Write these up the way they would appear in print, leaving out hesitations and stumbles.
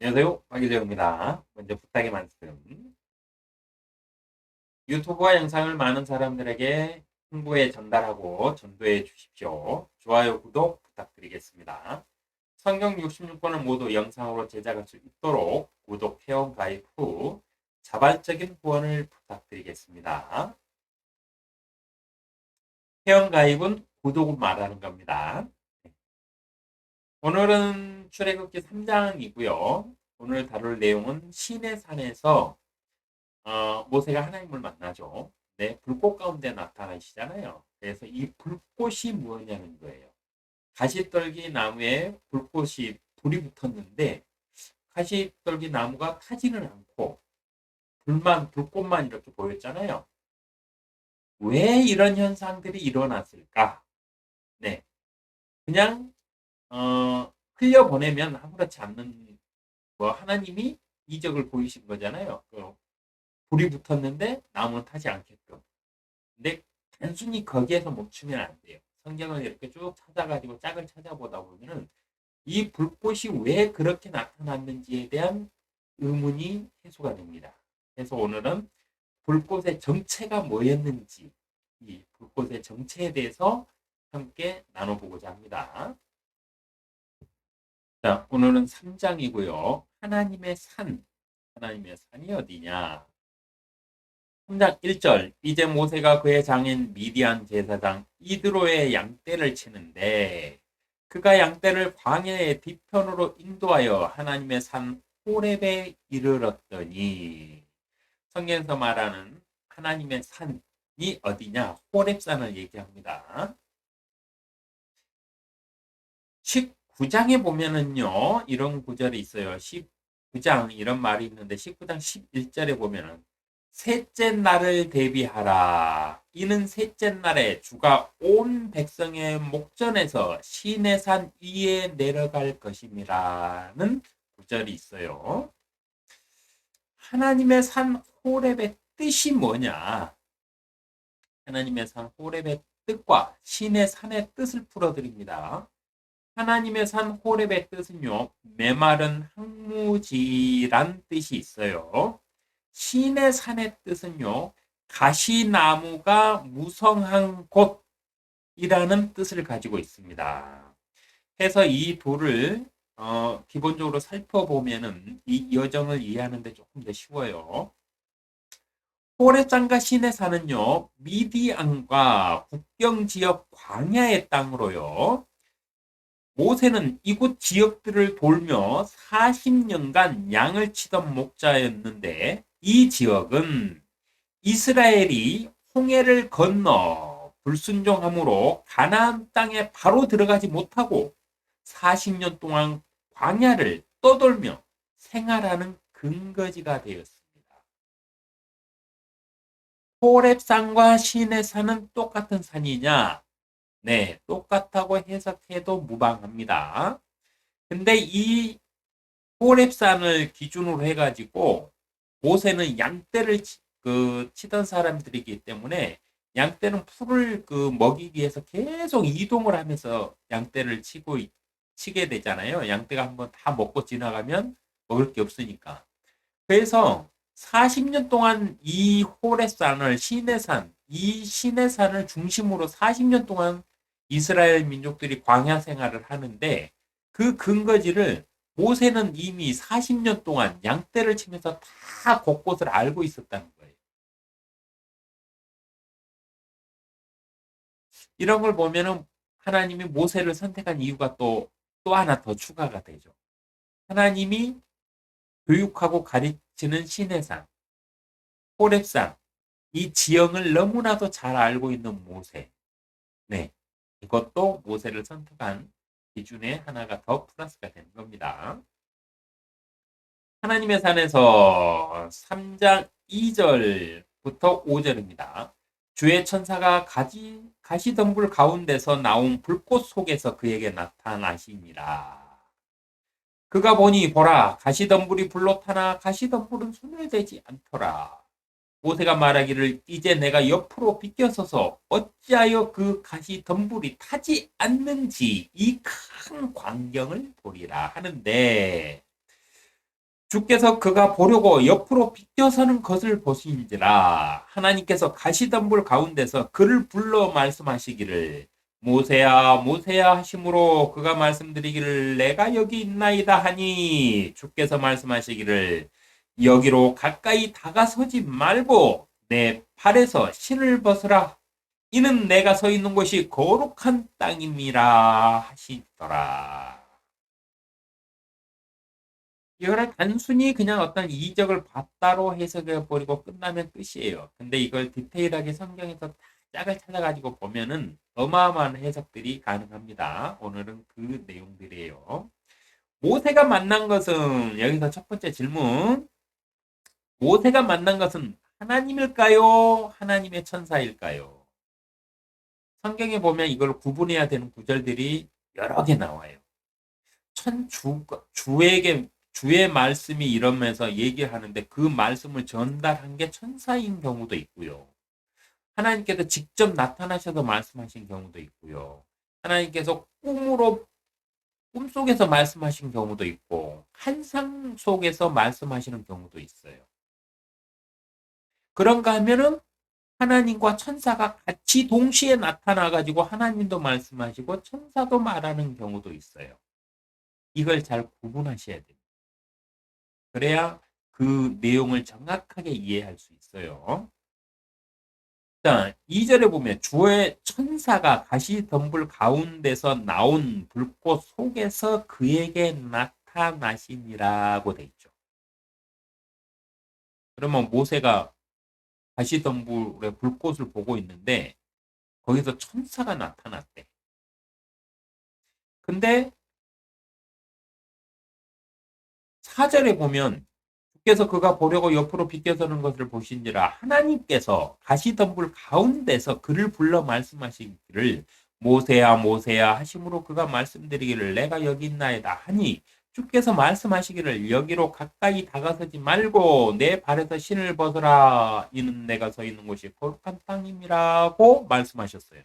안녕하세요. 박유재입니다. 먼저 부탁의 말씀. 유튜브와 영상을 많은 사람들에게 홍보에 전달하고 전도해 주십시오. 좋아요, 구독 부탁드리겠습니다. 성경 66권을 모두 영상으로 제작할 수 있도록 구독, 회원 가입 후 자발적인 후원을 부탁드리겠습니다. 회원 가입은 구독을 말하는 겁니다. 오늘은 출애굽기 3장이고요. 오늘 다룰 내용은 시내 산에서 모세가 하나님을 만나죠. 네, 불꽃 가운데 나타나시잖아요. 그래서 이 불꽃이 뭐냐는 거예요. 가시떨기 나무에 불이 붙었는데 가시떨기 나무가 타지는 않고 불꽃만 이렇게 보였잖아요. 왜 이런 현상들이 일어났을까? 네, 그냥 흘려보내면 아무렇지 않는 하나님이 이적을 보이신 거잖아요. 불이 붙었는데 나무는 타지 않게끔. 근데 단순히 거기에서 멈추면 안 돼요. 성경을 이렇게 쭉 찾아가지고 짝을 찾아보다 보면은 이 불꽃이 왜 그렇게 나타났는지에 대한 의문이 해소가 됩니다. 그래서 오늘은 불꽃의 정체가 뭐였는지, 이 불꽃의 정체에 대해서 함께 나눠보고자 합니다. 자, 오늘은 3장이고요. 하나님의 산이 어디냐? 3장 1절 이제 모세가 그의 장인 미디안 제사장 이드로의 양떼를 치는데 그가 양떼를 광야의 뒤편으로 인도하여 하나님의 산 호렙에 이르렀더니 성경에서 말하는 하나님의 산이 어디냐? 호렙산을 얘기합니다. 19장에 보면은요 이런 구절이 있어요. 19장 이런 말이 있는데 19장 11절에 보면은 셋째 날을 대비하라. 이는 셋째 날에 주가 온 백성의 목전에서 시내산 위에 내려갈 것임이라는 구절이 있어요. 하나님의 산 호렙의 뜻이 뭐냐? 하나님의 산 호렙의 뜻과 신의 산의 뜻을 풀어드립니다. 하나님의 산 호렙의 뜻은요, 메마른 항무지란 뜻이 있어요. 신의 산의 뜻은요, 가시나무가 무성한 곳이라는 뜻을 가지고 있습니다. 해서 이 둘을 기본적으로 살펴보면은 이 여정을 이해하는데 조금 더 쉬워요. 호렙산과 신의 산은요, 미디안과 국경 지역 광야의 땅으로요. 모세는 이곳 지역들을 돌며 40년간 양을 치던 목자였는데 이 지역은 이스라엘이 홍해를 건너 불순종함으로 가나안 땅에 바로 들어가지 못하고 40년 동안 광야를 떠돌며 생활하는 근거지가 되었습니다. 호렙산과 시내산은 똑같은 산이냐? 네, 똑같다고 해석해도 무방합니다. 근데 이 호렙산을 기준으로 해가지고 모세는 양떼를 치던 사람들이기 때문에 양떼는 풀을 먹이기 위해서 계속 이동을 하면서 양떼를 치게 되잖아요. 양떼가 한번 다 먹고 지나가면 먹을 게 없으니까. 그래서 40년 동안 이 호렙산을 이 시내산을 중심으로 40년 동안 이스라엘 민족들이 광야 생활을 하는데 그 근거지를 모세는 이미 40년 동안 양떼를 치면서 다 곳곳을 알고 있었다는 거예요. 이런 걸 보면은 하나님이 모세를 선택한 이유가 또 하나 더 추가가 되죠. 하나님이 교육하고 가르치는 시내산, 호렙산, 이 지형을 너무나도 잘 알고 있는 모세. 네. 이것도 모세를 선택한 기준의 하나가 더 플러스가 되는 겁니다. 하나님의 산에서 3장 2절부터 5절입니다. 주의 천사가 가시덤불 가운데서 나온 불꽃 속에서 그에게 나타나시니라. 그가 보니 보라 가시덤불이 불로 타나 가시덤불은 손에 대지 않더라. 모세가 말하기를 이제 내가 옆으로 비껴서서 어찌하여 그 가시덤불이 타지 않는지 이 큰 광경을 보리라 하는데 주께서 그가 보려고 옆으로 비껴서는 것을 보시니라. 하나님께서 가시덤불 가운데서 그를 불러 말씀하시기를 모세야 모세야 하심으로 그가 말씀드리기를 내가 여기 있나이다 하니 주께서 말씀하시기를 여기로 가까이 다가서지 말고 내 팔에서 신을 벗으라. 이는 내가 서 있는 곳이 거룩한 땅임이라 하시더라. 이거를 단순히 그냥 어떤 이적을 봤다로 해석해 버리고 끝나면 끝이에요. 근데 이걸 디테일하게 성경에서 짝을 찾아가지고 보면은 어마어마한 해석들이 가능합니다. 오늘은 그 내용들이에요. 모세가 만난 것은 여기서 첫 번째 질문. 모세가 만난 것은 하나님일까요? 하나님의 천사일까요? 성경에 보면 이걸 구분해야 되는 구절들이 여러 개 나와요. 주에게 주의 말씀이 이러면서 얘기하는데 그 말씀을 전달한 게 천사인 경우도 있고요. 하나님께서 직접 나타나셔서 말씀하신 경우도 있고요. 하나님께서 꿈속에서 말씀하신 경우도 있고 환상 속에서 말씀하시는 경우도 있어요. 그런가 하면은 하나님과 천사가 같이 동시에 나타나 가지고 하나님도 말씀하시고 천사도 말하는 경우도 있어요. 이걸 잘 구분하셔야 됩니다. 그래야 그 내용을 정확하게 이해할 수 있어요. 자, 2절에 보면 주의 천사가 가시덤불 가운데서 나온 불꽃 속에서 그에게 나타나시니라고 돼 있죠. 그러면 모세가 가시덤불의 불꽃을 보고 있는데 거기서 천사가 나타났대. 근데 4절에 보면 주께서 그가 보려고 옆으로 비껴서는 것을 보신지라 하나님께서 가시덤불 가운데서 그를 불러 말씀하시기를 모세야 모세야 하심으로 그가 말씀드리기를 내가 여기 있나이다 하니 주께서 말씀하시기를 여기로 가까이 다가서지 말고 내 발에서 신을 벗어라 이는 내가 서 있는 곳이 거룩한 땅임이라고 말씀하셨어요.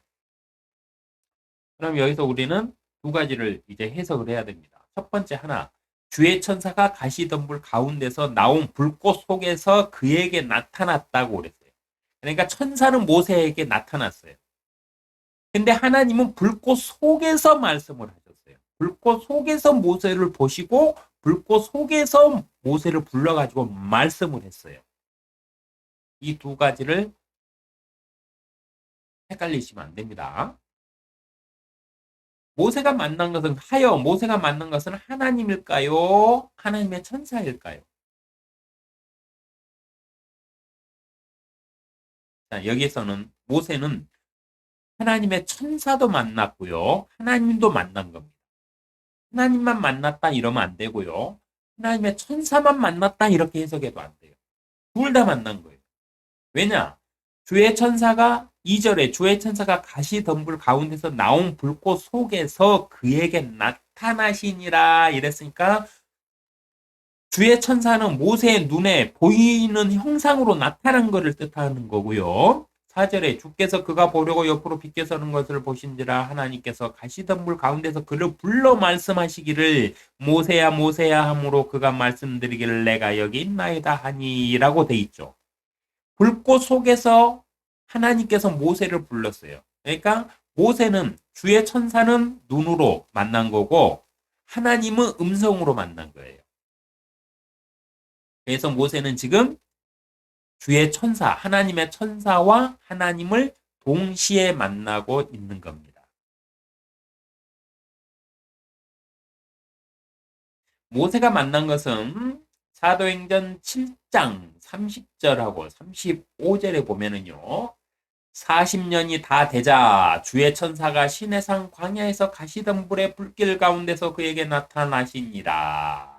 그럼 여기서 우리는 두 가지를 이제 해석을 해야 됩니다. 첫 번째 하나 주의 천사가 가시덤불 가운데서 나온 불꽃 속에서 그에게 나타났다고 그랬어요. 그러니까 천사는 모세에게 나타났어요. 근데 하나님은 불꽃 속에서 말씀을 하셨어요. 불꽃 속에서 모세를 보시고 불꽃 속에서 모세를 불러가지고 말씀을 했어요. 이 두 가지를 헷갈리시면 안 됩니다. 모세가 만난 것은 하나님일까요? 하나님의 천사일까요? 자, 여기서는 모세는 하나님의 천사도 만났고요. 하나님도 만난 겁니다. 하나님만 만났다 이러면 안 되고요. 하나님의 천사만 만났다 이렇게 해석해도 안 돼요. 둘 다 만난 거예요. 왜냐? 주의 천사가 2절에 주의 천사가 가시덤불 가운데서 나온 불꽃 속에서 그에게 나타나시니라 이랬으니까 주의 천사는 모세의 눈에 보이는 형상으로 나타난 것을 뜻하는 거고요. 4절에 주께서 그가 보려고 옆으로 비껴서는 것을 보신지라 하나님께서 가시덤불 가운데서 그를 불러 말씀하시기를 모세야 모세야 하므로 그가 말씀드리기를 내가 여기 있나이다 하니라고 돼 있죠. 불꽃 속에서 하나님께서 모세를 불렀어요. 그러니까 모세는 주의 천사는 눈으로 만난 거고 하나님은 음성으로 만난 거예요. 그래서 모세는 지금 주의 천사, 하나님의 천사와 하나님을 동시에 만나고 있는 겁니다. 모세가 만난 것은 사도행전 7장 30절하고 35절에 보면은요. 40년이 다 되자 주의 천사가 시내산 광야에서 가시던 불의 불길 가운데서 그에게 나타나시니라.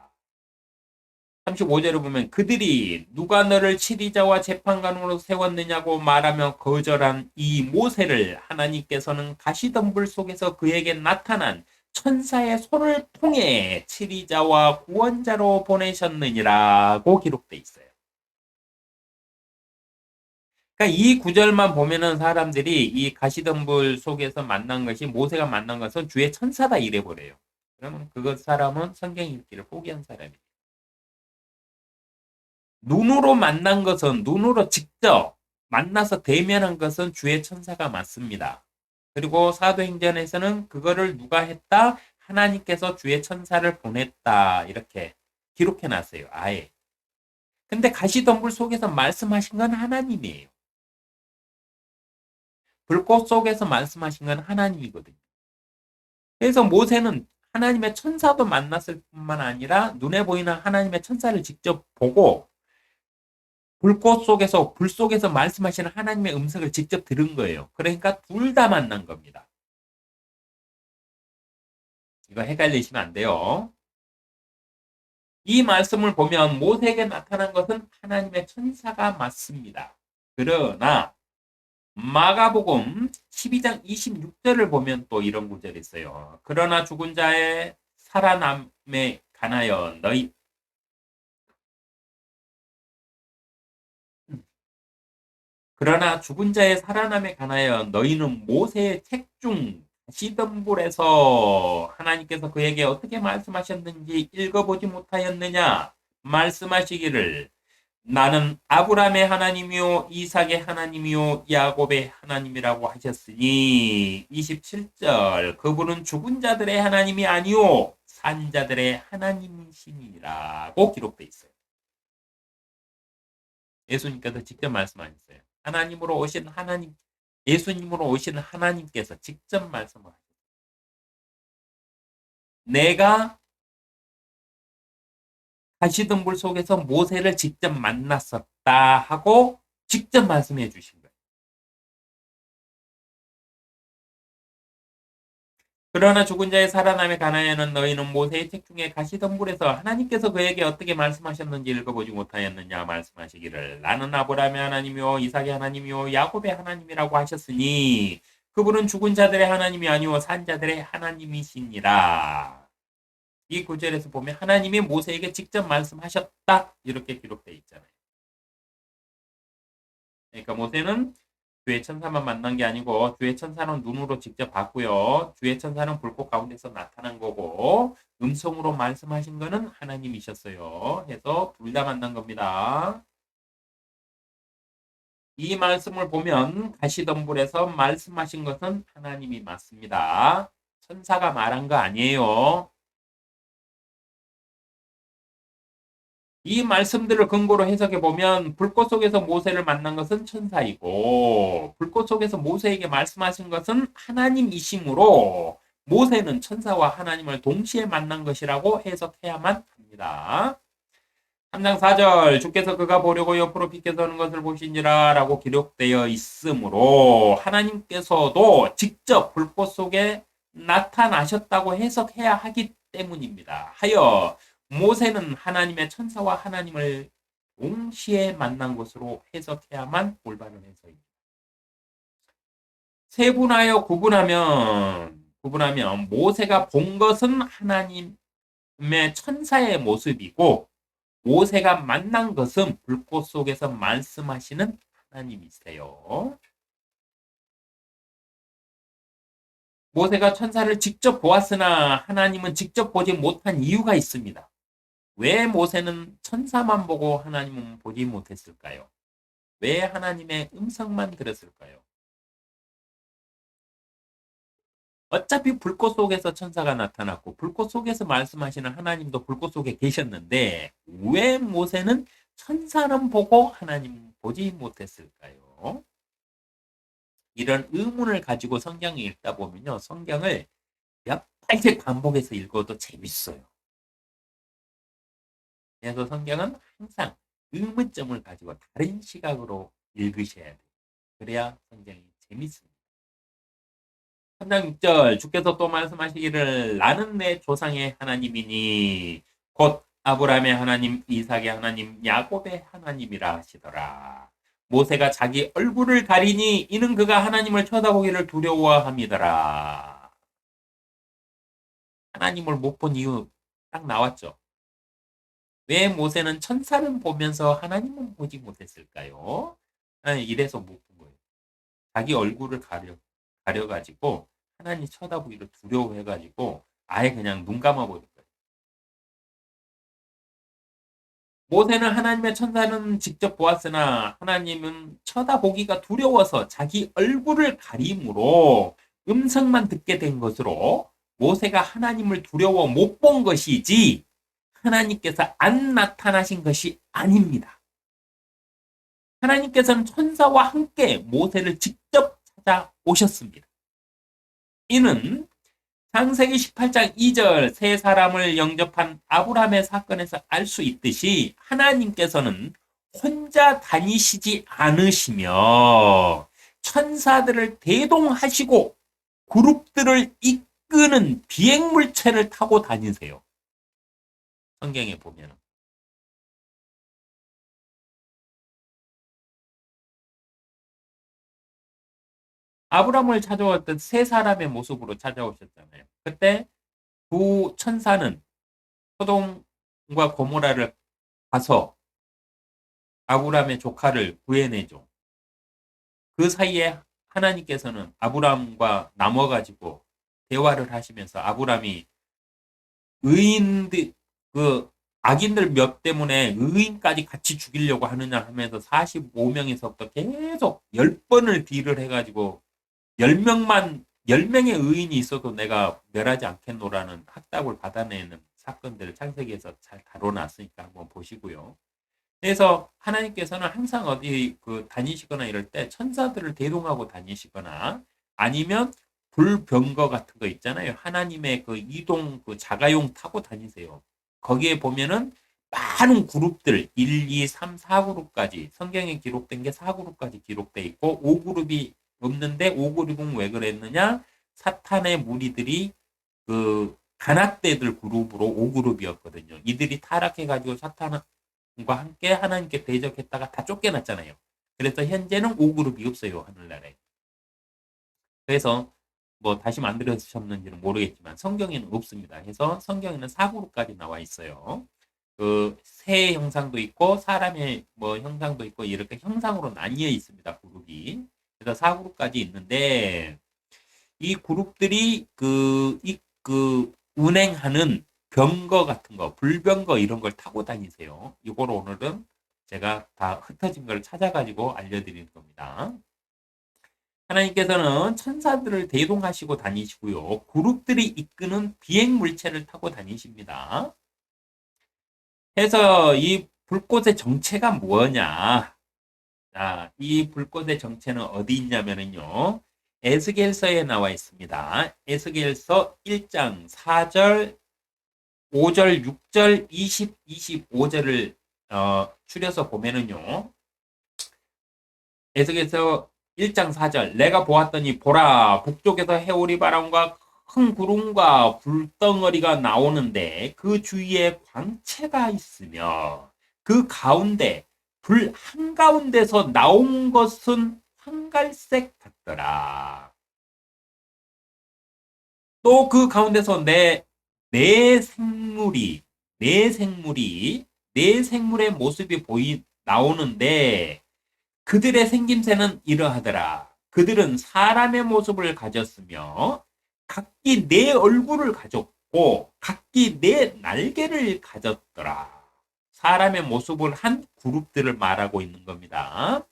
35절을 보면 그들이 누가 너를 치리자와 재판관으로 세웠느냐고 말하며 거절한 이 모세를 하나님께서는 가시덤불 속에서 그에게 나타난 천사의 손을 통해 치리자와 구원자로 보내셨느니라고 기록돼 있어요. 그러니까 이 구절만 보면은 사람들이 이 가시덤불 속에서 만난 것이 모세가 만난 것은 주의 천사다 이래 버려요. 그러면 그 사람은 성경 읽기를 포기한 사람이에요. 눈으로 만난 것은 눈으로 직접 만나서 대면한 것은 주의 천사가 맞습니다. 그리고 사도행전에서는 그거를 누가 했다? 하나님께서 주의 천사를 보냈다. 이렇게 기록해 놨어요. 아예. 근데 가시덤불 속에서 말씀하신 건 하나님이에요. 불꽃 속에서 말씀하신 건 하나님이거든요. 그래서 모세는 하나님의 천사도 만났을 뿐만 아니라 눈에 보이는 하나님의 천사를 직접 보고 불꽃 속에서 불 속에서 말씀하시는 하나님의 음성을 직접 들은 거예요. 그러니까 둘 다 만난 겁니다. 이거 헷갈리시면 안 돼요. 이 말씀을 보면 모세에게 나타난 것은 하나님의 천사가 맞습니다. 그러나 마가복음 12장 26절을 보면 또 이런 구절이 있어요. 그러나 죽은 자의 살아남에 관하여 너희 그러나 죽은 자의 살아남에 관하여 너희는 모세의 책 중 시덤불에서 하나님께서 그에게 어떻게 말씀하셨는지 읽어보지 못하였느냐 말씀하시기를 나는 아브라함의 하나님이요 이삭의 하나님이요 야곱의 하나님이라고 하셨으니 27절 그분은 죽은 자들의 하나님이 아니요 산 자들의 하나님이시니라고 기록되어 있어요. 예수님께서 직접 말씀하셨어요. 하나님으로 오신 하나님 예수님으로 오신 하나님께서 직접 말씀하셨어요. 내가 가시덤불 속에서 모세를 직접 만났었다 하고 직접 말씀해 주신 거예요. 그러나 죽은 자의 살아남에 관하여는 너희는 모세의 책 중에 가시덤불에서 하나님께서 그에게 어떻게 말씀하셨는지 읽어보지 못하였느냐 말씀하시기를 나는 아브라함의 하나님이요 이삭의 하나님이요 야곱의 하나님이라고 하셨으니 그분은 죽은 자들의 하나님이 아니요 산 자들의 하나님이시니라. 이 구절에서 보면 하나님이 모세에게 직접 말씀하셨다 이렇게 기록되어 있잖아요. 그러니까 모세는 주의 천사만 만난 게 아니고 주의 천사는 눈으로 직접 봤고요. 주의 천사는 불꽃 가운데서 나타난 거고 음성으로 말씀하신 거는 하나님이셨어요. 해서 둘 다 만난 겁니다. 이 말씀을 보면 가시덤불에서 말씀하신 것은 하나님이 맞습니다. 천사가 말한 거 아니에요. 이 말씀들을 근거로 해석해 보면 불꽃 속에서 모세를 만난 것은 천사이고 불꽃 속에서 모세에게 말씀하신 것은 하나님이시므로 모세는 천사와 하나님을 동시에 만난 것이라고 해석해야만 합니다. 3장 4절 주께서 그가 보려고 옆으로 비켜서는 것을 보시니라 라고 기록되어 있으므로 하나님께서도 직접 불꽃 속에 나타나셨다고 해석해야 하기 때문입니다. 하여 모세는 하나님의 천사와 하나님을 동시에 만난 것으로 해석해야만 올바른 해석입니다. 세분하여 구분하면 모세가 본 것은 하나님의 천사의 모습이고 모세가 만난 것은 불꽃 속에서 말씀하시는 하나님이세요. 모세가 천사를 직접 보았으나 하나님은 직접 보지 못한 이유가 있습니다. 왜 모세는 천사만 보고 하나님은 보지 못했을까요? 왜 하나님의 음성만 들었을까요? 어차피 불꽃 속에서 천사가 나타났고 불꽃 속에서 말씀하시는 하나님도 불꽃 속에 계셨는데 왜 모세는 천사는 보고 하나님 보지 못했을까요? 이런 의문을 가지고 성경을 읽다 보면요. 성경을 몇 발씩 반복해서 읽어도 재밌어요. 그래서 성경은 항상 의문점을 가지고 다른 시각으로 읽으셔야 돼요. 그래야 성경이 재밌습니다. 3장 6절 주께서 또 말씀하시기를 나는 내 조상의 하나님이니 곧 아브라함의 하나님, 이삭의 하나님, 야곱의 하나님이라 하시더라. 모세가 자기 얼굴을 가리니 이는 그가 하나님을 쳐다보기를 두려워함이더라. 하나님을 못 본 이유 딱 나왔죠. 왜 모세는 천사를 보면서 하나님은 보지 못했을까요? 아니, 이래서 못 본 거예요. 자기 얼굴을 가려가지고 하나님 쳐다보기를 두려워해가지고 아예 그냥 눈 감아버린 거예요. 모세는 하나님의 천사는 직접 보았으나 하나님은 쳐다보기가 두려워서 자기 얼굴을 가림으로 음성만 듣게 된 것으로 모세가 하나님을 두려워 못 본 것이지 하나님께서 안 나타나신 것이 아닙니다. 하나님께서는 천사와 함께 모세를 직접 찾아오셨습니다. 이는 창세기 18장 2절 세 사람을 영접한 아브라함의 사건에서 알 수 있듯이 하나님께서는 혼자 다니시지 않으시며 천사들을 대동하시고 그룹들을 이끄는 비행물체를 타고 다니세요. 성경에 보면. 아브라함을 찾아왔던 세 사람의 모습으로 찾아오셨잖아요. 그때 두 천사는 소돔과 고모라를 가서 아브라함의 조카를 구해내죠. 그 사이에 하나님께서는 아브라함과 나눠가지고 대화를 하시면서 아브라함이 의인들, 그 악인들 몇 때문에 의인까지 같이 죽이려고 하느냐 하면서 45명에서부터 계속 10번을 딜을 해가지고 10명의 의인이 있어도 내가 멸하지 않겠노라는 학답을 받아내는 사건들을 창세기에서 잘 다뤄놨으니까 한번 보시고요. 그래서 하나님께서는 항상 어디 다니시거나 이럴 때 천사들을 대동하고 다니시거나 아니면 불병거 같은 거 있잖아요. 하나님의 그 이동 자가용 타고 다니세요. 거기에 보면은 많은 그룹들 1, 2, 3, 4그룹까지 성경에 기록된 게 4그룹까지 기록돼 있고 5그룹이 없는데 5그룹은 왜 그랬느냐? 사탄의 무리들이 간악대들 그룹으로 5그룹이었거든요. 이들이 타락해가지고 사탄과 함께 하나님께 대적했다가 다 쫓겨났잖아요. 그래서 현재는 5그룹이 없어요. 하늘나라에. 그래서 뭐 다시 만들어졌는지는 모르겠지만 성경에는 없습니다. 그래서 성경에는 4그룹까지 나와 있어요. 새 형상도 있고 사람의 뭐 형상도 있고 이렇게 형상으로 나뉘어 있습니다. 그룹이. 그래서 4그룹까지 있는데 이 그룹들이 운행하는 병거 같은 거, 불병거 이런 걸 타고 다니세요. 이걸 오늘은 제가 다 흩어진 걸 찾아가지고 알려드리는 겁니다. 하나님께서는 천사들을 대동하시고 다니시고요. 그룹들이 이끄는 비행물체를 타고 다니십니다. 그래서 이 불꽃의 정체가 뭐냐? 자, 이 불꽃의 정체는 어디 있냐면요. 에스겔서에 나와 있습니다. 에스겔서 1장 4절, 5절, 6절, 20, 25절을 추려서 보면은요. 에스겔서 1장 4절 내가 보았더니 보라 북쪽에서 해오리 바람과 큰 구름과 불덩어리가 나오는데 그 주위에 광채가 있으며 그 가운데 불 한가운데서 나온 것은 황갈색 같더라. 또 그 가운데서 내 생물이 내 생물의 모습이 나오는데 그들의 생김새는 이러하더라. 그들은 사람의 모습을 가졌으며 각기 내 얼굴을 가졌고 각기 내 날개를 가졌더라. 사람의 모습을 한 그룹들을 말하고 있는 겁니다.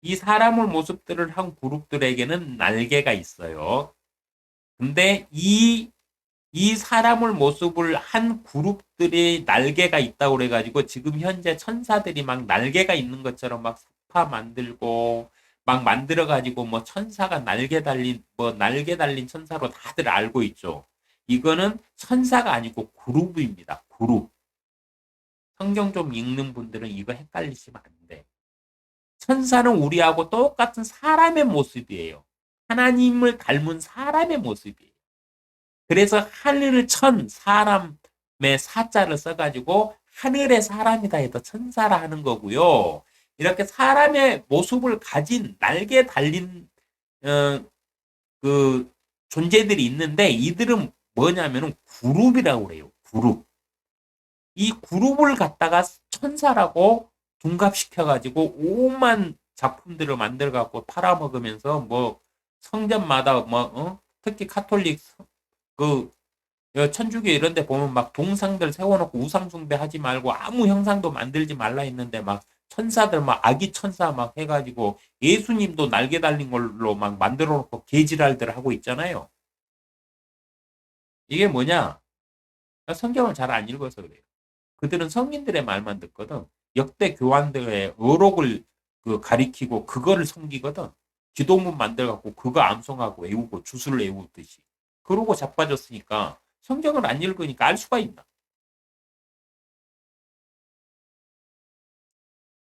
이 사람의 모습들을 한 그룹들에게는 날개가 있어요. 근데 이 사람을 모습을 한 그룹들이 날개가 있다고 그래가지고 지금 현재 천사들이 막 날개가 있는 것처럼 막 파 만들고 막 만들어가지고 뭐 천사가 날개 달린 천사로 다들 알고 있죠. 이거는 천사가 아니고 그룹입니다. 그룹. 성경 좀 읽는 분들은 이거 헷갈리시면 안 돼. 천사는 우리하고 똑같은 사람의 모습이에요. 하나님을 닮은 사람의 모습이에요. 그래서 하늘을 사람의 사자를 써가지고 하늘의 사람이다 해도 천사라 하는 거고요. 이렇게 사람의 모습을 가진 날개 달린 존재들이 있는데 이들은 뭐냐면은 그룹이라고 그래요. 그룹. 이 그룹을 갖다가 천사라고 둔갑시켜가지고 오만 작품들을 만들어갖고 팔아먹으면서 뭐 성전마다 특히 카톨릭 그 천주교 이런 데 보면 막 동상들 세워놓고 우상숭배 하지 말고 아무 형상도 만들지 말라 했는데 막 천사들 막 아기 천사 막 해가지고 예수님도 날개 달린 걸로 막 만들어 놓고 개지랄들 하고 있잖아요. 이게 뭐냐? 성경을 잘 안 읽어서 그래요. 그들은 성인들의 말만 듣거든. 역대 교환들의 어록을 가리키고 그거를 섬기거든. 기도문 만들어갖고 그거 암송하고 외우고 주술 외우듯이. 그러고 자빠졌으니까 성경을 안 읽으니까 알 수가 있나.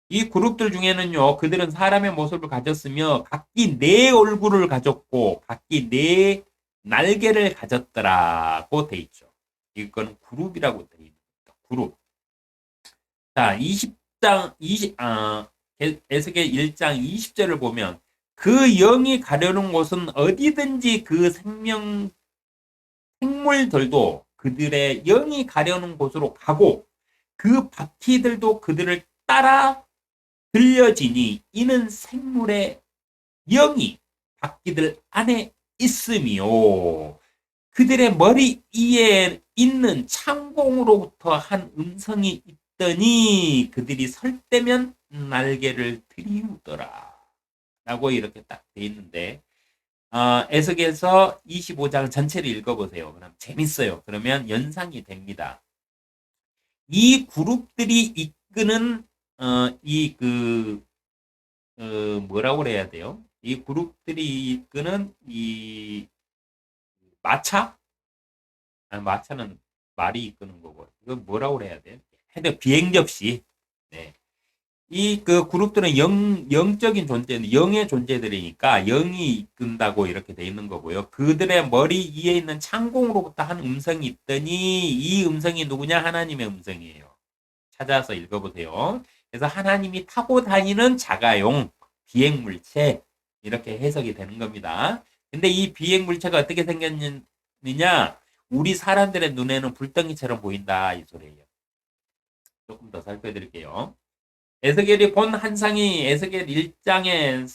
이 그룹들 중에는요, 그들은 사람의 모습을 가졌으며 각기 네 얼굴을 가졌고 각기 네 날개를 가졌더라고 돼 있죠. 이건 그룹이라고 돼 있는 겁니다. 그룹. 자, 20장 20 에스겔 1장 20절을 보면 그 영이 가려는 곳은 어디든지 그 생물들도 그들의 영이 가려는 곳으로 가고 그 바퀴들도 그들을 따라 들려지니 이는 생물의 영이 바퀴들 안에 있으며 그들의 머리 위에 있는 창공으로부터 한 음성이 있더니 그들이 설 때면 날개를 들이우더라 라고 이렇게 딱 돼 있는데 에스겔서 25장 전체를 읽어보세요. 그럼 재밌어요. 그러면 연상이 됩니다. 이 그룹들이 이끄는 뭐라고 그래야 돼요? 이 그룹들이 이끄는 이 마차? 마차는 말이 이끄는 거고. 이건 뭐라고 그래야 돼요? 하여튼 비행접시. 네. 이 그룹들은 영적인 존재, 영의 존재들이니까 영이 이끈다고 이렇게 돼 있는 거고요. 그들의 머리 위에 있는 창공으로부터 한 음성이 있더니 이 음성이 누구냐? 하나님의 음성이에요. 찾아서 읽어보세요. 그래서 하나님이 타고 다니는 자가용 비행물체 이렇게 해석이 되는 겁니다. 근데 이 비행물체가 어떻게 생겼느냐? 우리 사람들의 눈에는 불덩이처럼 보인다 이 소리예요. 조금 더 살펴드릴게요. 에스겔이 본 환상이 에스겔 1장에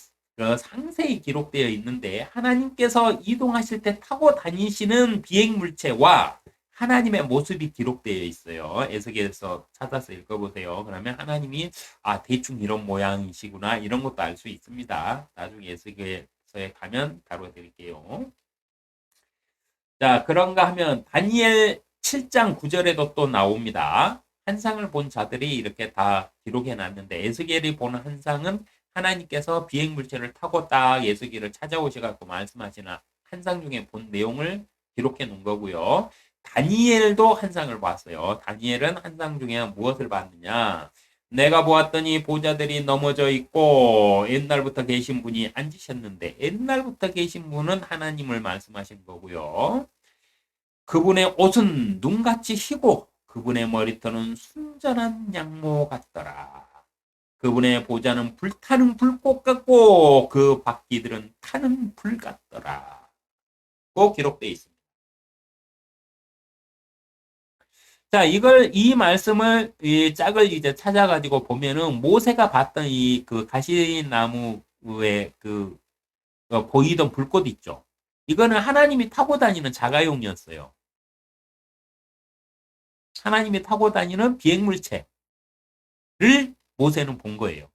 상세히 기록되어 있는데 하나님께서 이동하실 때 타고 다니시는 비행물체와 하나님의 모습이 기록되어 있어요. 에스겔에서 찾아서 읽어보세요. 그러면 하나님이 대충 이런 모양이시구나 이런 것도 알 수 있습니다. 나중에 에스겔서에 가면 다뤄드릴게요. 자, 그런가 하면 다니엘 7장 9절에도 또 나옵니다. 환상을 본 자들이 이렇게 다 기록해 놨는데 에스겔이 보는 환상은 하나님께서 비행물체를 타고 딱 에스겔을 찾아오셔서 말씀하시는 환상 중에 본 내용을 기록해 놓은 거고요. 다니엘도 환상을 봤어요. 다니엘은 환상 중에 무엇을 봤느냐? 내가 보았더니 보좌들이 넘어져 있고 옛날부터 계신 분이 앉으셨는데 옛날부터 계신 분은 하나님을 말씀하신 거고요. 그분의 옷은 눈같이 희고 그분의 머리털은 순전한 양모 같더라. 그분의 보좌는 불타는 불꽃 같고 그 바퀴들은 타는 불 같더라. 고 기록되어 있습니다. 자, 이 말씀을, 이 짝을 이제 찾아가지고 보면은 모세가 봤던 가시나무에 보이던 불꽃 있죠. 이거는 하나님이 타고 다니는 자가용이었어요. 하나님이 타고 다니는 비행물체를 모세는 본 거예요.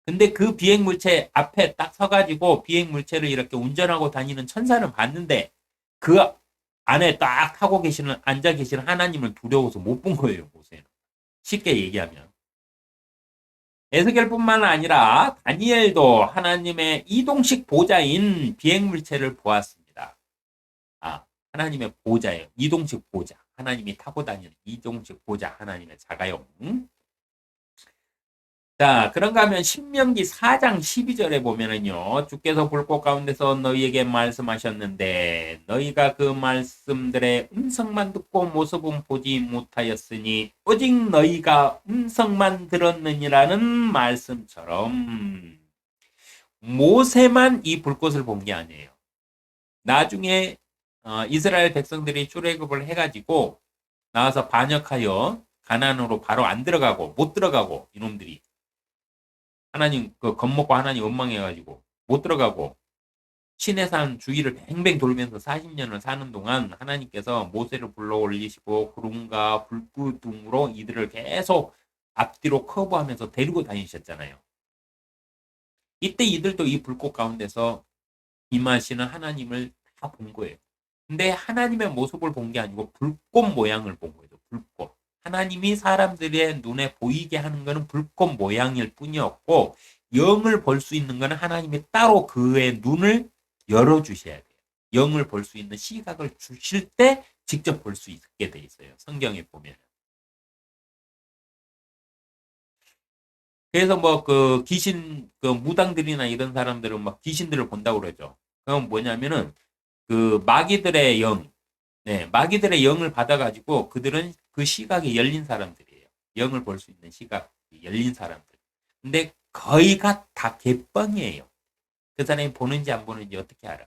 근데 그 비행물체 앞에 딱 서가지고 비행물체를 이렇게 운전하고 다니는 천사는 봤는데 그 안에 딱 타고 앉아 계시는 하나님을 두려워서 못 본 거예요, 모세는. 쉽게 얘기하면. 에스겔뿐만 아니라 다니엘도 하나님의 이동식 보좌인 비행물체를 보았습니다. 하나님의 보좌예요. 이동식 보좌. 하나님이 타고 다니는 이동식 보좌. 하나님의 자가용. 자, 그런가 하면 신명기 4장 12절에 보면은요. 주께서 불꽃 가운데서 너희에게 말씀하셨는데 너희가 그 말씀들의 음성만 듣고 모습은 보지 못하였으니 오직 너희가 음성만 들었느니라는 말씀처럼 모세만 이 불꽃을 본 게 아니에요. 나중에 이스라엘 백성들이 출애굽을 해가지고 나와서 반역하여 가나안으로 바로 안 들어가고 못 들어가고 이놈들이 하나님 겁먹고 하나님 원망해가지고 못 들어가고 시내산 주위를 뱅뱅 돌면서 40년을 사는 동안 하나님께서 모세를 불러 올리시고 구름과 불구둥으로 이들을 계속 앞뒤로 커브하면서 데리고 다니셨잖아요. 이때 이들도 이 불꽃 가운데서 임하시는 하나님을 다 본 거예요. 근데 하나님의 모습을 본 게 아니고 불꽃 모양을 본 거예요. 불꽃. 하나님이 사람들의 눈에 보이게 하는 것은 불꽃 모양일 뿐이었고 영을 볼 수 있는 것은 하나님이 따로 그의 눈을 열어주셔야 돼요. 영을 볼 수 있는 시각을 주실 때 직접 볼 수 있게 돼 있어요. 성경에 보면. 그래서 뭐 그 귀신 그 무당들이나 이런 사람들은 막 귀신들을 본다고 그러죠. 그건 뭐냐면은 그 마귀들의 영, 네, 마귀들의 영을 받아가지고 그들은 그 시각이 열린 사람들이에요. 영을 볼 수 있는 시각이 열린 사람들. 근데 거의가 다 개뻥이에요. 그 사람이 보는지 안 보는지 어떻게 알아?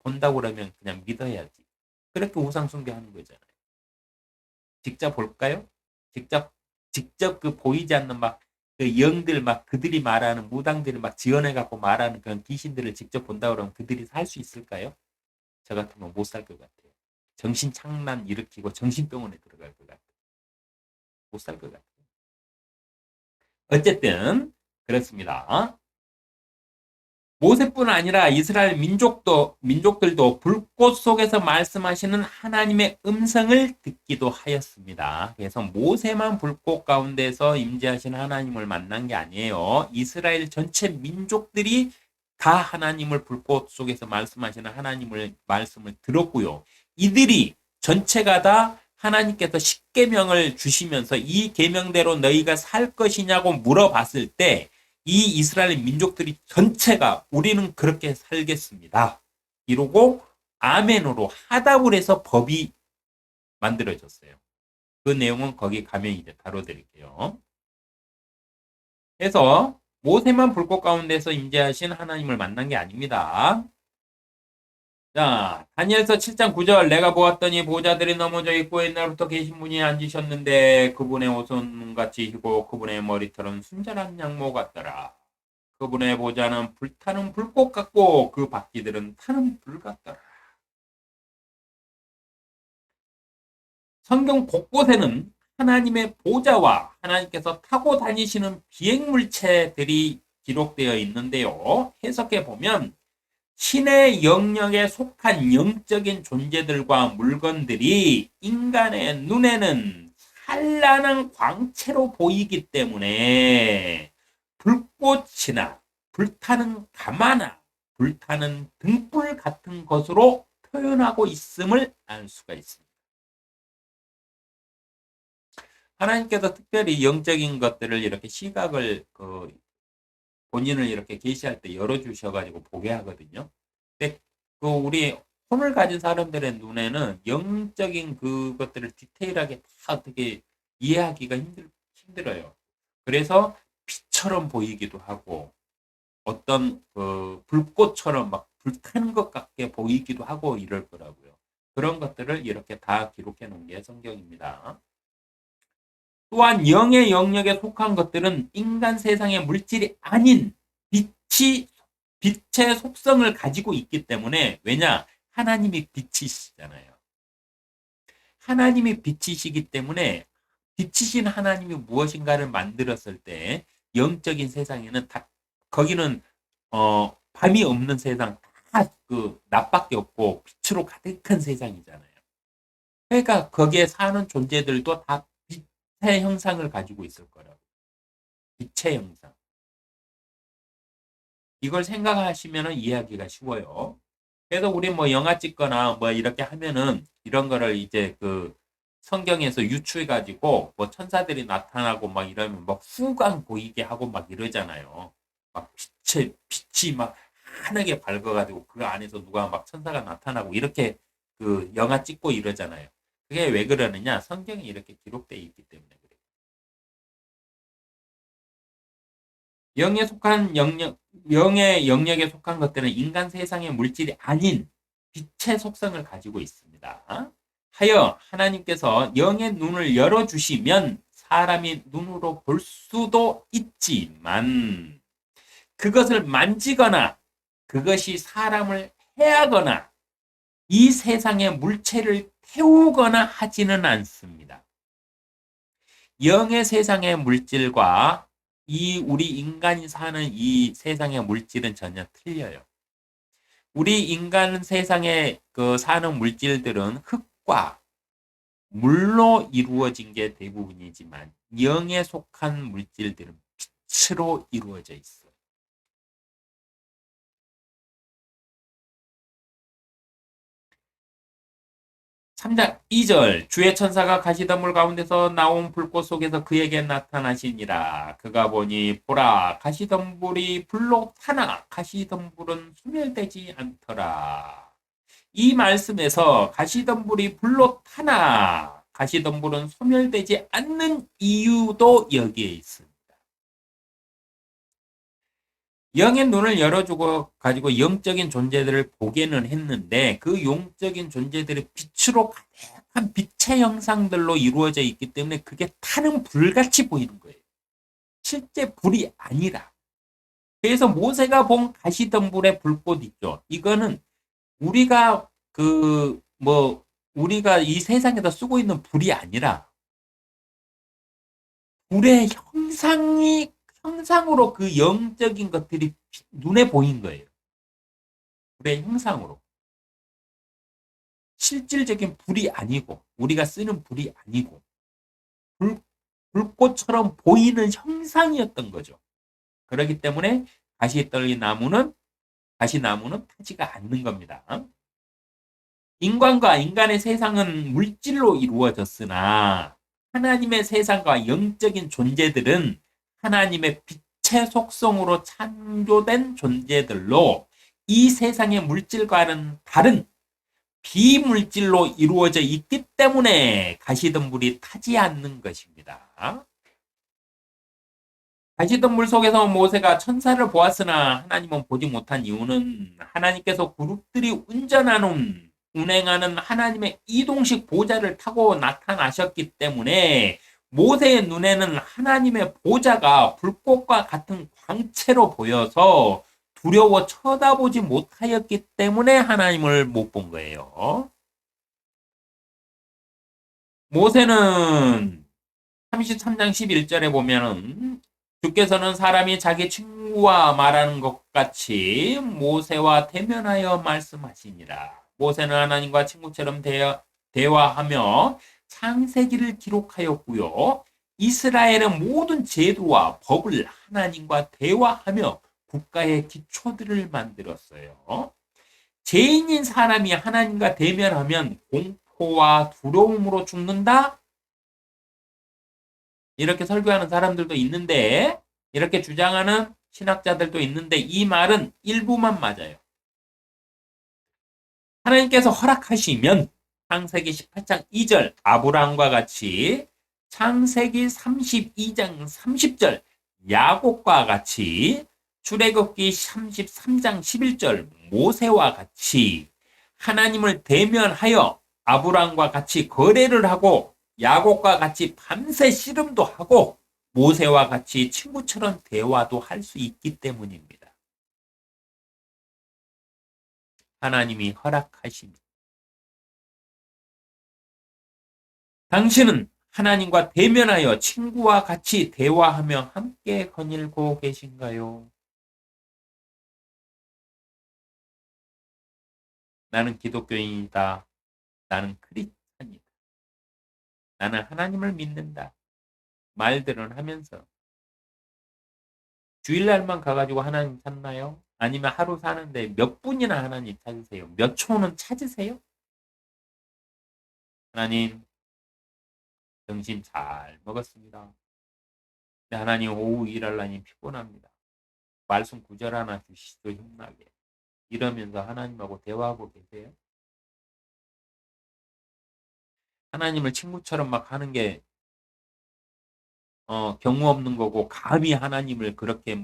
본다고 그러면 그냥 믿어야지. 그렇게 우상 숭배하는 거잖아요. 직접 볼까요? 직접 그 보이지 않는 막 그 영들 막 그들이 말하는 무당들이 막 지어내 갖고 말하는 그런 귀신들을 직접 본다 그러면 그들이 살 수 있을까요? 저 같으면 못 살 것 같아요. 정신 착란 일으키고 정신병원에 들어갈 것 같아요. 못 살 것 같아요. 어쨌든 그렇습니다. 모세뿐 아니라 이스라엘 민족들도 불꽃 속에서 말씀하시는 하나님의 음성을 듣기도 하였습니다. 그래서 모세만 불꽃 가운데서 임재하신 하나님을 만난 게 아니에요. 이스라엘 전체 민족들이 다 하나님을 불꽃 속에서 말씀하시는 하나님을 말씀을 들었고요. 이들이 전체가 다 하나님께서 십계명을 주시면서 이 계명대로 너희가 살 것이냐고 물어봤을 때 이 이스라엘 민족들이 전체가 우리는 그렇게 살겠습니다. 이러고 아멘으로 하답을 해서 법이 만들어졌어요. 그 내용은 거기 가면 이제 다뤄드릴게요. 그래서 모세만 불꽃 가운데서 임재하신 하나님을 만난 게 아닙니다. 자, 다니엘서 7장 9절 내가 보았더니 보좌들이 넘어져 있고 옛날부터 계신 분이 앉으셨는데 그분의 옷은 같이 희고 그분의 머리털은 순전한 양모 같더라. 그분의 보좌는 불타는 불꽃 같고 그 바퀴들은 타는 불 같더라. 성경 곳곳에는 하나님의 보좌와 하나님께서 타고 다니시는 비행물체들이 기록되어 있는데요. 해석해 보면 신의 영역에 속한 영적인 존재들과 물건들이 인간의 눈에는 찬란한 광채로 보이기 때문에 불꽃이나 불타는 가마나 불타는 등불 같은 것으로 표현하고 있음을 알 수가 있습니다. 하나님께서 특별히 영적인 것들을 이렇게 시각을 본인을 이렇게 계시할 때 열어주셔가지고 보게 하거든요. 근데 그 우리 혼을 가진 사람들의 눈에는 영적인 그것들을 디테일하게 다 어떻게 이해하기가 힘들어요. 그래서 빛처럼 보이기도 하고 어떤 그 불꽃처럼 막 불타는 것 같게 보이기도 하고 이럴 거라고요. 그런 것들을 이렇게 다 기록해 놓은 게 성경입니다. 또한 영의 영역에 속한 것들은 인간 세상의 물질이 아닌 빛의 속성을 가지고 있기 때문에 왜냐? 하나님이 빛이시잖아요. 하나님이 빛이시기 때문에 빛이신 하나님이 무엇인가를 만들었을 때 영적인 세상에는 다 거기는 밤이 없는 세상 다 그 낮밖에 없고 빛으로 가득한 세상이잖아요. 그러니까 거기에 사는 존재들도 다 빛의 형상을 가지고 있을 거라고. 빛의 형상. 이걸 생각하시면 이해하기가 쉬워요. 그래서 우리 뭐 영화 찍거나 뭐 이렇게 하면은 이런 거를 이제 그 성경에서 유추해 가지고 뭐 천사들이 나타나고 막 이러면 막 후광 보이게 하고 막 이러잖아요. 막 빛이 막 환하게 밝아가지고 그 안에서 누가 막 천사가 나타나고 이렇게 그 영화 찍고 이러잖아요. 그게 왜 그러느냐? 성경이 이렇게 기록되어 있기 때문에 그래요. 영에 속한 영의 영역에 속한 것들은 인간 세상의 물질이 아닌 빛의 속성을 가지고 있습니다. 하여 하나님께서 영의 눈을 열어주시면 사람이 눈으로 볼 수도 있지만 그것을 만지거나 그것이 사람을 해하거나 이 세상의 물체를 태우거나 하지는 않습니다. 영의 세상의 물질과 이 우리 인간이 사는 이 세상의 물질은 전혀 틀려요. 우리 인간 세상에 그 사는 물질들은 흙과 물로 이루어진 게 대부분이지만 영에 속한 물질들은 빛으로 이루어져 있어요. 3장 2절 주의 천사가 가시덤불 가운데서 나온 불꽃 속에서 그에게 나타나시니라. 그가 보니 보라 가시덤불이 불로 타나 가시덤불은 소멸되지 않더라. 이 말씀에서 가시덤불이 불로 타나 가시덤불은 소멸되지 않는 이유도 여기에 있습니다. 영의 눈을 열어주고 가지고 영적인 존재들을 보게는 했는데 그 영적인 존재들이 빛으로 가득한 빛의 형상들로 이루어져 있기 때문에 그게 타는 불같이 보이는 거예요. 실제 불이 아니라. 그래서 모세가 본 가시덤불의 불꽃 있죠. 이거는 우리가 우리가 이 세상에서 쓰고 있는 불이 아니라 불의 형상으로 그 영적인 것들이 눈에 보인 거예요. 불의 형상으로. 실질적인 불이 아니고, 우리가 쓰는 불이 아니고, 불꽃처럼 보이는 형상이었던 거죠. 그렇기 때문에 가시나무는 타지가 않는 겁니다. 인간과 인간의 세상은 물질로 이루어졌으나 하나님의 세상과 영적인 존재들은 하나님의 빛의 속성으로 창조된 존재들로 이 세상의 물질과는 다른 비물질로 이루어져 있기 때문에 가시덤불이 타지 않는 것입니다. 가시덤불 속에서 모세가 천사를 보았으나 하나님은 보지 못한 이유는 하나님께서 그룹들이 운행하는 하나님의 이동식 보좌를 타고 나타나셨기 때문에 모세의 눈에는 하나님의 보좌가 불꽃과 같은 광채로 보여서 두려워 쳐다보지 못하였기 때문에 하나님을 못 본 거예요. 모세는 33장 11절에 보면은 주께서는 사람이 자기 친구와 말하는 것 같이 모세와 대면하여 말씀하시니라. 모세는 하나님과 친구처럼 대화하며 창세기를 기록하였고요. 이스라엘의 모든 제도와 법을 하나님과 대화하며 국가의 기초들을 만들었어요. 죄인인 사람이 하나님과 대면하면 공포와 두려움으로 죽는다? 이렇게 설교하는 사람들도 있는데, 이렇게 주장하는 신학자들도 있는데, 이 말은 일부만 맞아요. 하나님께서 허락하시면 창세기 18장 2절 아브라함과 같이, 창세기 32장 30절 야곱과 같이, 출애굽기 33장 11절 모세와 같이 하나님을 대면하여 아브라함과 같이 거래를 하고 야곱과 같이 밤새 씨름도 하고 모세와 같이 친구처럼 대화도 할 수 있기 때문입니다. 하나님이 허락하십니다. 당신은 하나님과 대면하여 친구와 같이 대화하며 함께 거닐고 계신가요? 나는 기독교인이다. 나는 크리스찬이다. 나는 하나님을 믿는다. 말들은 하면서 주일날만 가가지고 하나님 찾나요? 아니면 하루 사는데 몇 분이나 하나님 찾으세요? 몇 초는 찾으세요? 하나님, 점심 잘 먹었습니다. 근데 하나님 오후 일하려니 피곤합니다. 말씀 구절 하나 주시죠, 힘나게. 이러면서 하나님하고 대화하고 계세요? 하나님을 친구처럼 막 하는 게 경우 없는 거고 감히 하나님을 그렇게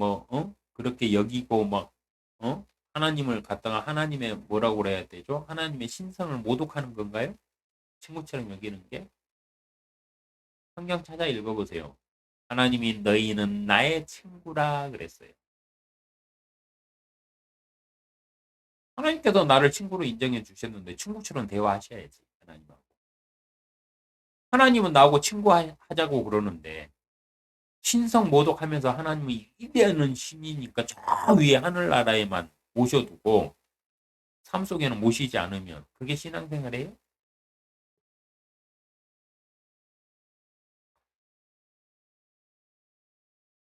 그렇게 여기고 하나님을 갖다가 하나님의 뭐라고 그래야 되죠? 하나님의 신성을 모독하는 건가요? 친구처럼 여기는 게? 성경 찾아 읽어보세요. 하나님이 너희는 나의 친구라 그랬어요. 하나님께서 나를 친구로 인정해 주셨는데 친구처럼 대화하셔야지. 하나님하고. 하나님은 나하고 친구하자고 그러는데 신성 모독하면서 하나님이 이대는 신이니까 저 위에 하늘나라에만 모셔두고 삶 속에는 모시지 않으면 그게 신앙생활이에요?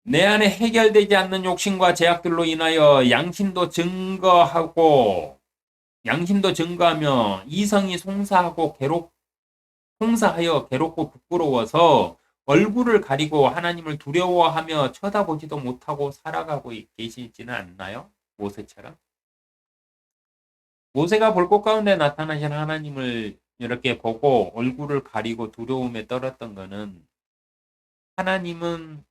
내 안에 해결되지 않는 욕심과 제약들로 인하여 양심도 증거하며 이성이 송사하여 괴롭고 부끄러워서 얼굴을 가리고 하나님을 두려워하며 쳐다보지도 못하고 살아가고 계시지는 않나요? 모세처럼. 모세가 불꽃 가운데 나타나신 하나님을 이렇게 보고 얼굴을 가리고 두려움에 떨었던 거는 하나님은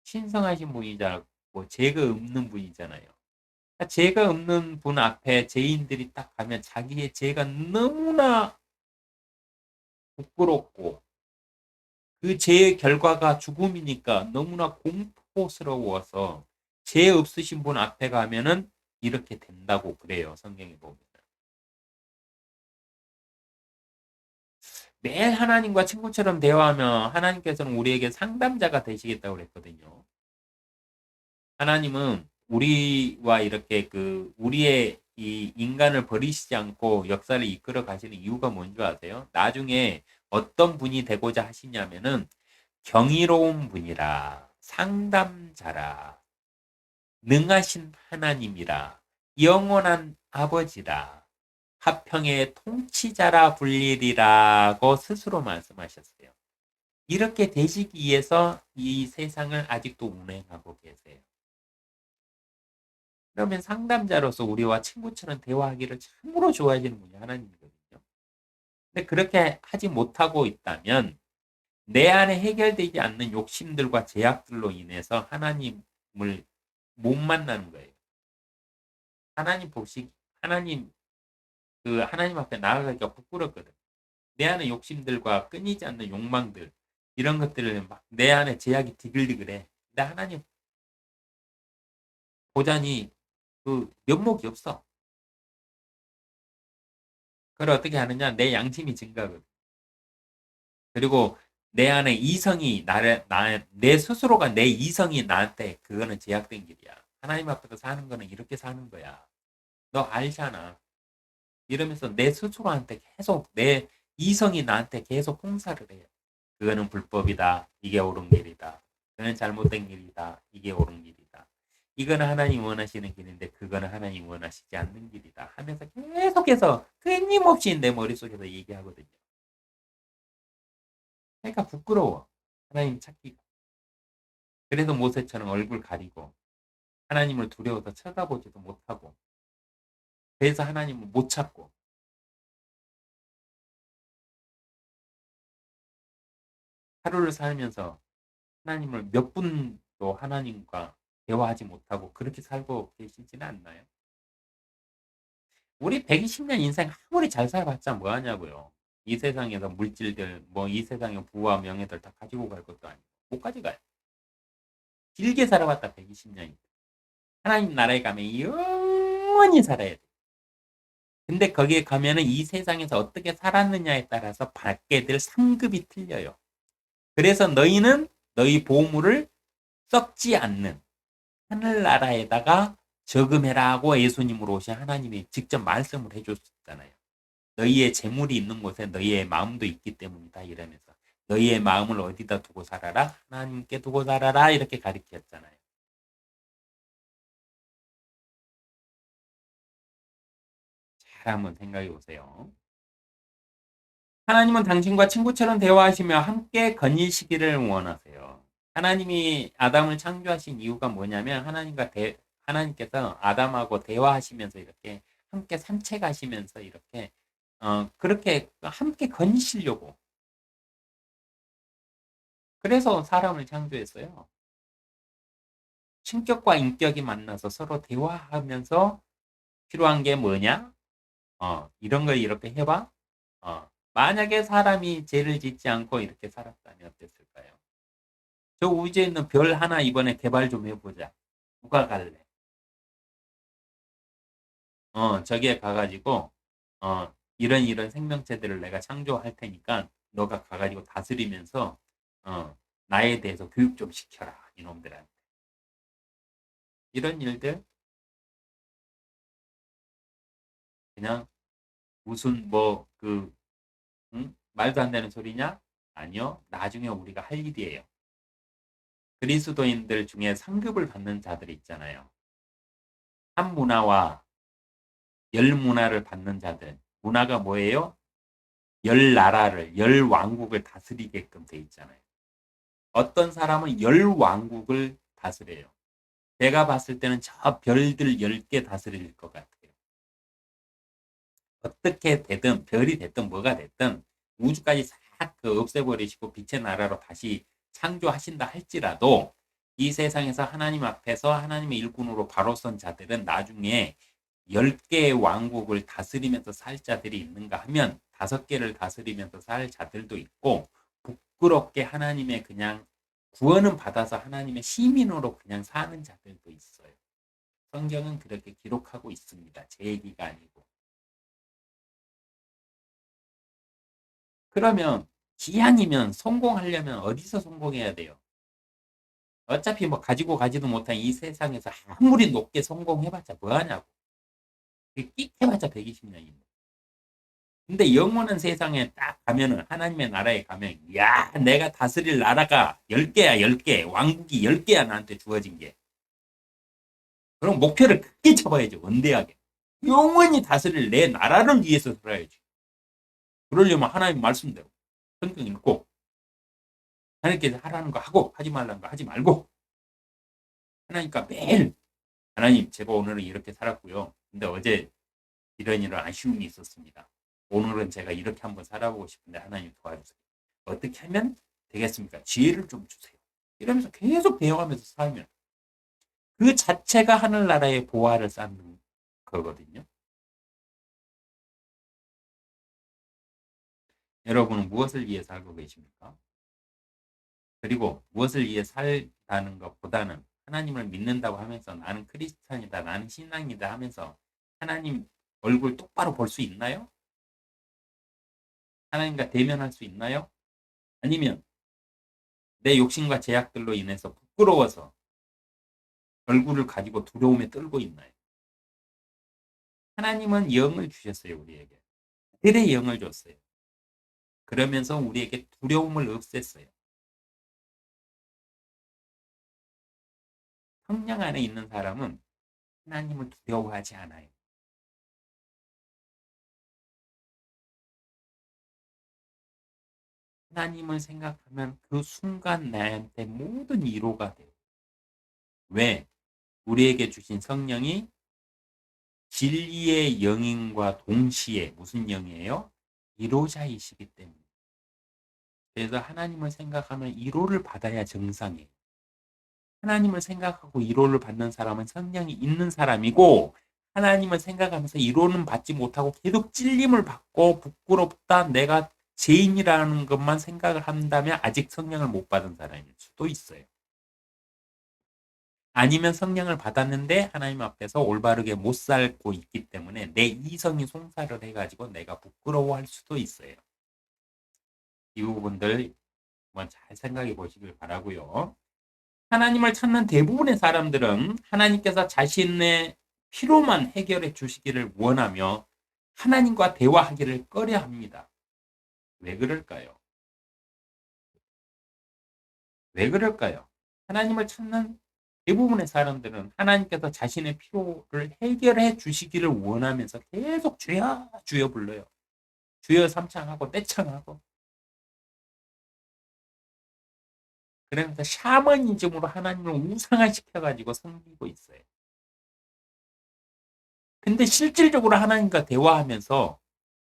신성하신 분이자고 죄가 없는 분이잖아요. 죄가 없는 분 앞에 죄인들이 딱 가면 자기의 죄가 너무나 부끄럽고 그 죄의 결과가 죽음이니까 너무나 공포스러워서 죄 없으신 분 앞에 가면은 이렇게 된다고 그래요. 성경에 보면. 매일 하나님과 친구처럼 대화하면 하나님께서는 우리에게 상담자가 되시겠다고 그랬거든요. 하나님은 우리와 이렇게 우리의 이 인간을 버리시지 않고 역사를 이끌어 가시는 이유가 뭔지 아세요? 나중에 어떤 분이 되고자 하시냐면은 경이로운 분이라, 상담자라, 능하신 하나님이라, 영원한 아버지라, 화평의 통치자라 불리리라고 스스로 말씀하셨어요. 이렇게 되시기 위해서 이 세상을 아직도 운행하고 계세요. 그러면 상담자로서 우리와 친구처럼 대화하기를 참으로 좋아하시는 분이 하나님이거든요. 근데 그렇게 하지 못하고 있다면 내 안에 해결되지 않는 욕심들과 제약들로 인해서 하나님을 못 만나는 거예요. 하나님 하나님, 하나님 앞에 나아가기가 부끄럽거든. 내 안에 욕심들과 끊이지 않는 욕망들, 이런 것들을 막 내 안에 제약이 디글디글해. 근데 하나님 보자니 면목이 없어. 그걸 어떻게 하느냐? 내 양심이 증가하거든. 그리고 내 안에 내 스스로가 내 이성이 나한테 그거는 제약된 길이야. 하나님 앞에서 사는 거는 이렇게 사는 거야. 너 알잖아. 이러면서 내 스스로한테 계속 내 이성이 나한테 계속 홍사를 해요. 그거는 불법이다. 이게 옳은 길이다. 그거는 잘못된 길이다. 이게 옳은 길이다. 이거는 하나님 원하시는 길인데 그거는 하나님 원하시지 않는 길이다. 하면서 계속해서 끊임없이 내 머릿속에서 얘기하거든요. 그러니까 부끄러워. 하나님 찾기가. 그래서 모세처럼 얼굴 가리고 하나님을 두려워서 쳐다보지도 못하고 그래서 하나님을 못 찾고 하루를 살면서 하나님을 몇 분도 하나님과 대화하지 못하고 그렇게 살고 계시지는 않나요? 우리 120년 인생 아무리 잘 살아봤자 뭐 하냐고요. 이 세상에서 물질들, 뭐 이 세상의 부와 명예들 다 가지고 갈 것도 아니고 못 가져가요. 길게 살아봤다 120년이. 하나님 나라에 가면 영원히 살아야 돼. 근데 거기에 가면은 이 세상에서 어떻게 살았느냐에 따라서 받게 될 상급이 틀려요. 그래서 너희는 너희 보물을 썩지 않는 하늘나라에다가 저금해라 하고 예수님으로 오신 하나님이 직접 말씀을 해줬잖아요. 너희의 재물이 있는 곳에 너희의 마음도 있기 때문이다 이러면서 너희의 마음을 어디다 두고 살아라? 하나님께 두고 살아라 이렇게 가르쳤잖아요. 잘 한번 생각해 보세요. 하나님은 당신과 친구처럼 대화하시며 함께 거니시기를 원하세요. 하나님이 아담을 창조하신 이유가 뭐냐면 하나님께서 아담하고 대화하시면서 이렇게 함께 산책하시면서 이렇게 그렇게 함께 거니시려고 그래서 사람을 창조했어요. 신격과 인격이 만나서 서로 대화하면서 필요한 게 뭐냐? 이런 걸 이렇게 해봐. 만약에 사람이 죄를 짓지 않고 이렇게 살았다면 어땠을까요? 저 우주에 있는 별 하나 이번에 개발 좀 해보자. 누가 갈래? 저기에 가가지고, 이런 생명체들을 내가 창조할 테니까, 너가 가가지고 다스리면서, 나에 대해서 교육 좀 시켜라, 이놈들한테. 이런 일들, 그냥, 무슨, 응? 말도 안 되는 소리냐? 아니요. 나중에 우리가 할 일이에요. 그리스도인들 중에 상급을 받는 자들이 있잖아요. 한 문화와 열 문화를 받는 자들. 문화가 뭐예요? 열 나라를, 열 왕국을 다스리게끔 돼 있잖아요. 어떤 사람은 열 왕국을 다스려요. 제가 봤을 때는 저 별들 10개 다스릴 것 같아요. 어떻게 되든, 별이 됐든 뭐가 됐든, 우주까지 싹 그 없애버리시고 빛의 나라로 다시 창조하신다 할지라도, 이 세상에서 하나님 앞에서 하나님의 일꾼으로 바로 선 자들은 나중에 10개의 왕국을 다스리면서 살 자들이 있는가 하면 5개를 다스리면서 살 자들도 있고, 부끄럽게 하나님의 그냥 구원은 받아서 하나님의 시민으로 그냥 사는 자들도 있어요. 성경은 그렇게 기록하고 있습니다. 제 얘기가 아니고. 그러면 기왕이면 성공하려면 어디서 성공해야 돼요? 어차피 뭐 가지고 가지도 못한 이 세상에서 아무리 높게 성공해봤자 뭐하냐고. 끽 해봤자 120년인데. 근데 영원한 세상에 딱 가면은 하나님의 나라에 가면 야 내가 다스릴 나라가 10개야 10개 왕국이 10개야 나한테 주어진 게. 그럼 목표를 크게 잡아야지 원대하게. 영원히 다스릴 내 나라를 위해서 살아야지. 그러려면 하나님 말씀대로 성경 읽고 하나님께서 하라는 거 하고 하지 말라는 거 하지 말고 하나님과 매일 하나님 제가 오늘은 이렇게 살았고요. 근데 어제 이런 아쉬움이 있었습니다. 오늘은 제가 이렇게 한번 살아보고 싶은데 하나님 도와주세요. 어떻게 하면 되겠습니까? 지혜를 좀 주세요. 이러면서 계속 배워가면서 살면 그 자체가 하늘나라의 보화를 쌓는 거거든요. 여러분은 무엇을 위해 살고 계십니까? 그리고 무엇을 위해 살다는 것보다는 하나님을 믿는다고 하면서 나는 크리스찬이다, 나는 신앙이다 하면서 하나님 얼굴 똑바로 볼 수 있나요? 하나님과 대면할 수 있나요? 아니면 내 욕심과 제약들로 인해서 부끄러워서 얼굴을 가지고 두려움에 떨고 있나요? 하나님은 영을 주셨어요, 우리에게. 들의 영을 줬어요. 그러면서 우리에게 두려움을 없앴어요. 성령 안에 있는 사람은 하나님을 두려워하지 않아요. 하나님을 생각하면 그 순간 나한테 모든 위로가 돼요. 왜? 우리에게 주신 성령이 진리의 영인과 동시에 무슨 영이에요? 위로자이시기 때문에. 그래서 하나님을 생각하면 위로를 받아야 정상이에요. 하나님을 생각하고 위로를 받는 사람은 성령이 있는 사람이고 하나님을 생각하면서 위로는 받지 못하고 계속 찔림을 받고 부끄럽다 내가 죄인이라는 것만 생각을 한다면 아직 성령을 못 받은 사람일 수도 있어요. 아니면 성령을 받았는데 하나님 앞에서 올바르게 못 살고 있기 때문에 내 이성이 송사를 해가지고 내가 부끄러워할 수도 있어요. 이 부분들 한번 잘 생각해 보시길 바라고요. 하나님을 찾는 대부분의 사람들은 하나님께서 자신의 필요만 해결해 주시기를 원하며 하나님과 대화하기를 꺼려 합니다. 왜 그럴까요? 왜 그럴까요? 하나님을 찾는 대부분의 사람들은 하나님께서 자신의 필요를 해결해 주시기를 원하면서 계속 주여 주여 불러요. 주여 삼창하고 떼창하고 그러면서 샤머니즘으로 하나님을 우상화시켜가지고 섬기고 있어요. 근데 실질적으로 하나님과 대화하면서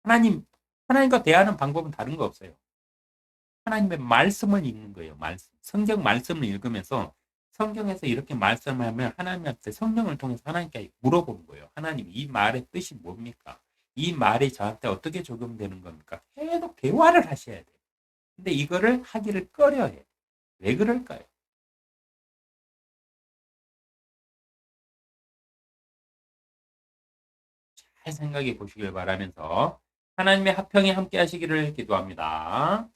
하나님과 대화하는 방법은 다른 거 없어요. 하나님의 말씀을 읽는 거예요. 말씀. 성경 말씀을 읽으면서 성경에서 이렇게 말씀하면 하나님한테 성령을 통해서 하나님께 물어보는 거예요. 하나님, 이 말의 뜻이 뭡니까? 이 말이 저한테 어떻게 적용되는 겁니까? 계속 대화를 하셔야 돼요. 근데 이거를 하기를 꺼려해요. 왜 그럴까요? 잘 생각해 보시길 바라면서 하나님의 화평이 함께 하시기를 기도합니다.